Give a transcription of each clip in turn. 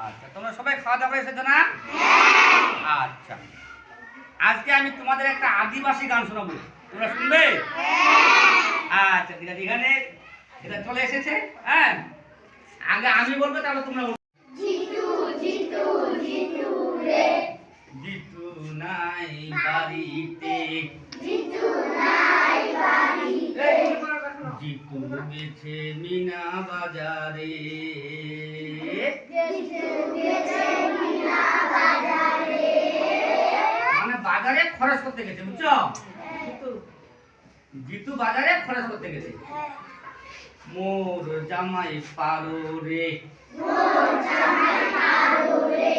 আচ্ছা, তোমরা সবাই খাওয়া দাওয়া এসেছো না? আচ্ছা, আজকে আমি তোমাদের একটা আদিবাসী গান শোনাবো, তোমরা শুনবে? আচ্ছা ঠিক আছে, এখানে এটা চলে এসেছে। হ্যাঁ, আগে আমি বলবো, তারপর তোমরা বলবে। জিতু জিতু জিতু রে, জিতু নাই বাড়িতে, জিতু নাই বাড়িতে, জিতু গেছে মিনা বাজারে, জিতু গেছে মিনা বাজারে, মানে বাজারে খরচ করতে গেছে, বুঝছো? জিতু বাজারে খরচ করতে গেছে। মোর জামাই পারো রে, মোর জামাই পারো রে,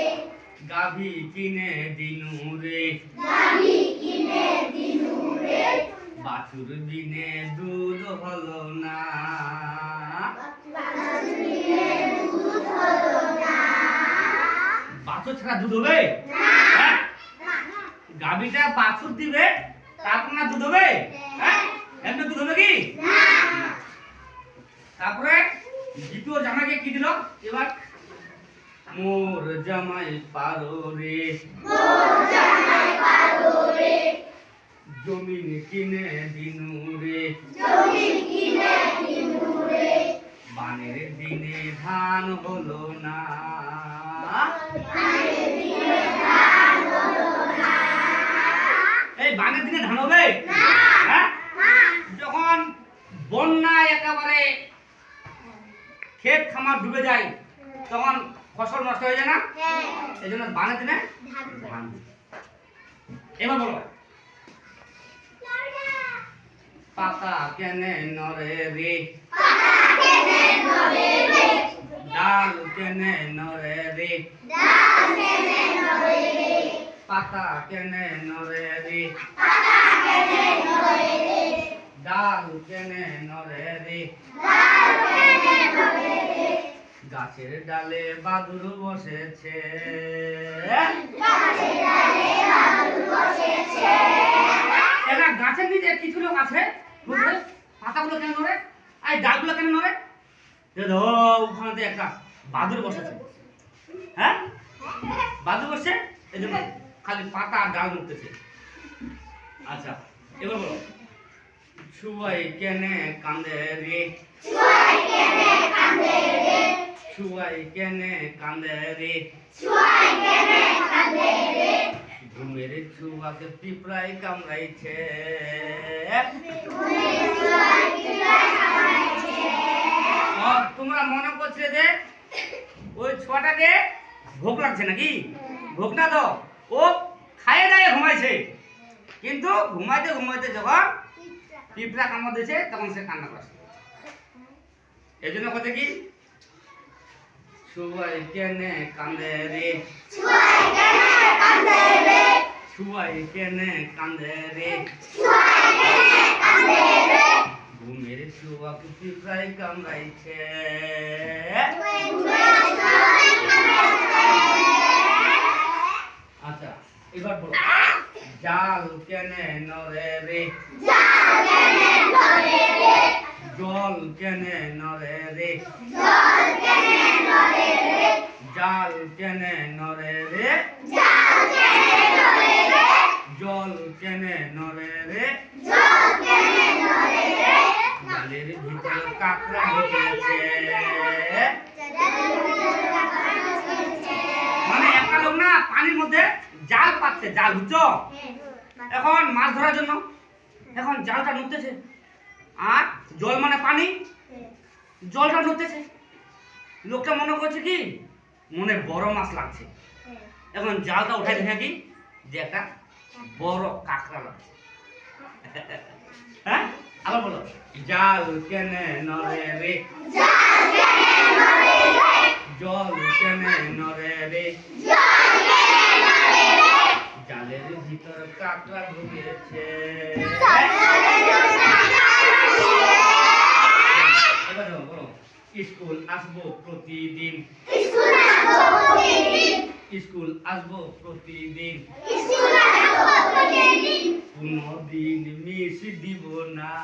গাভী কিনে দিনু রে, গাভী কিনে দিনু রে, বাছুর দিনে দুধ হলো না, বাছুর দিনে দুধ হলো না, বাছুর ছাড়া দুধ হবে? হ্যাঁ, গাভীটা বাছুর দিবে, তারপর না দুধ হবে? হ্যাঁ, এমনি দুধ হবে কি? তারপরে দ্বিতীয় জামাইকে কি দিল এবার? মোর জামাই পারো রে, মোর জামাই পারো রে, জমিন কিনে দিনু রে, জমিন কিনে দিনু রে, বানের দিনে ধান হলো না, বানের দিনে ধান হলো না, এই বানের দিনে ধান হবে? হ্যাঁ, যখন বন্যায় একেবারে ক্ষেত খামার ডুবে যায়, তখন ফসল নষ্ট হয়ে যায় না? এই জন্য বানের দিনে ধান। এবার বলো, পাতা কেনে নরে রে, পাতা কেনে নরে রে, ডাল কেনে নরে রে, ডাল কেনে নরে রে, পাতা কেনে নরে রে, পাতা কেনে নরে রে, ডাল কেনে নরে রে, ডাল কেনে নরে রে, গাছের ডালে বাদুর বসেছে, গাছের ডালে বাদুড় বসেছে, এরা গাছের নিচে কিছু লোক আছে, বুঝলে? পাতাগুলো কেন নড়ে, এই ডালগুলো কেন নড়ে? দেখো ওখানে একটা বাদুর বসেছে। হ্যাঁ, বাদুর বসছে, এই জন্য খালি পাতা আর ডাল নড়তেছে। আচ্ছা, এবার বলো, ছুয়াই কেনে কান্দে রে, ছুয়াই কেনে কান্দে রে, ছুয়াই কেনে কান্দে রে, ছুয়াই কেনে কান্দে রে, ঘুমের ছুয়াকে পিঁপড়াই কামড়াইছে, ঘুমের ছুয়াই পিঁপড়াই কামড়াইছে, তোমরা মনে করছে যে ওই ছোয়াটাকে ভোগ লাগছে নাকি? ভোগ না তো, ও খায় দায়ে ঘুমাইছে, কিন্তু ঘুমাইতে ঘুমাইতে যখন পিঁপড়া কামড় দিয়েছে তখন সে কান্না করছে। এই জন্য কথা কি, ছুয়াই কেনে কান্দে রে, ছুয়াই কেনে কান্দে রে, ছুয়াই কেনে কান্দে রে, ছুয়াই কেনে কান্দে রে, ঘুমের ছুয়াকে পিঁপড়াই কামড়াইছে। ঘুমের ছুয়াই কামড়াইছে। আচ্ছা, এবার বলো, জাল কেনে নরে রে, জাল কেনে নরে রে, জল কেনে নরে রে, জল কেনে নরে রে, জাল কেনে নরে রে, জাল কেনে নরে রে, জল কেনে নরে রে, জল কেনে নরে রে, জালের ভিতরে কাঁকড়া ঢুকেছে। মানে একটা লোক না পানির মধ্যে জাল পাচ্ছে, জাল, বুঝছো? এখন মাছ ধরার জন্য এখন জালটা নড়তেছে, আর জল মানে পানি, জলটা নড়তেছে। লোকটা মনে করছে কি মনে বড় মাছ লাগছে, এখন জালটা উঠাই দেখে কি যে একটা বড় কাঁকড়া লাগছে। হ্যাঁ, আবার বলো, জাল কেনে নরে রে, জাল কেনে নরে রে, জল কেনে নরে রে, জল কেনে নরে রে, জালের ভিতর কাঁকড়া ঢুকেছে। এবার বলো, স্কুল আসবো প্রতিদিন, স্কুল আসবো প্রতিদিন, স্কুল আসবো প্রতিদিন, স্কুল আসবো প্রতিদিন, কোনদিন মিস দিব না,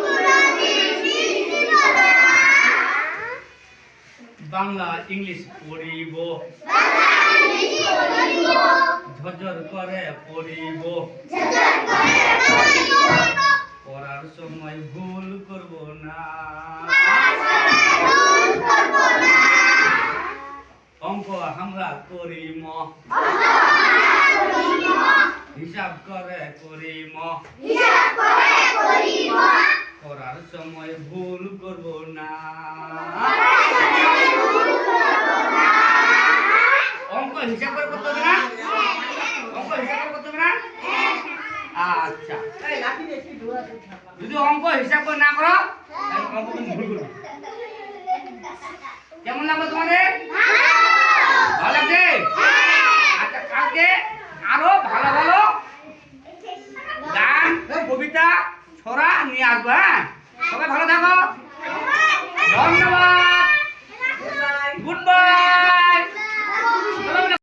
কোনদিন মিস দিব না, বাংলা ইংলিশ পড়িব ঝরঝর করে পড়িব পড়ার সময় ভুল করব না অঙ্ক আমরা করিম হিসাব করে করিম পড়ার সময় ভুল করব না অঙ্ক হিসাব করে করতে হবে না অঙ্ক হিসাব করে করতে হবে না আচ্ছা যদি অঙ্ক হিসাব করে না করো তাহলে অঙ্ক তুমি ভুল করবে কেমন লাগলো তোমাদের ভালো লাগছে আচ্ছা কালকে আরো ভালো ভালো গান কবিতা ছড়া নিয়ে আসবো হ্যাঁ সবাই ভালো থাকো ধন্যবাদ।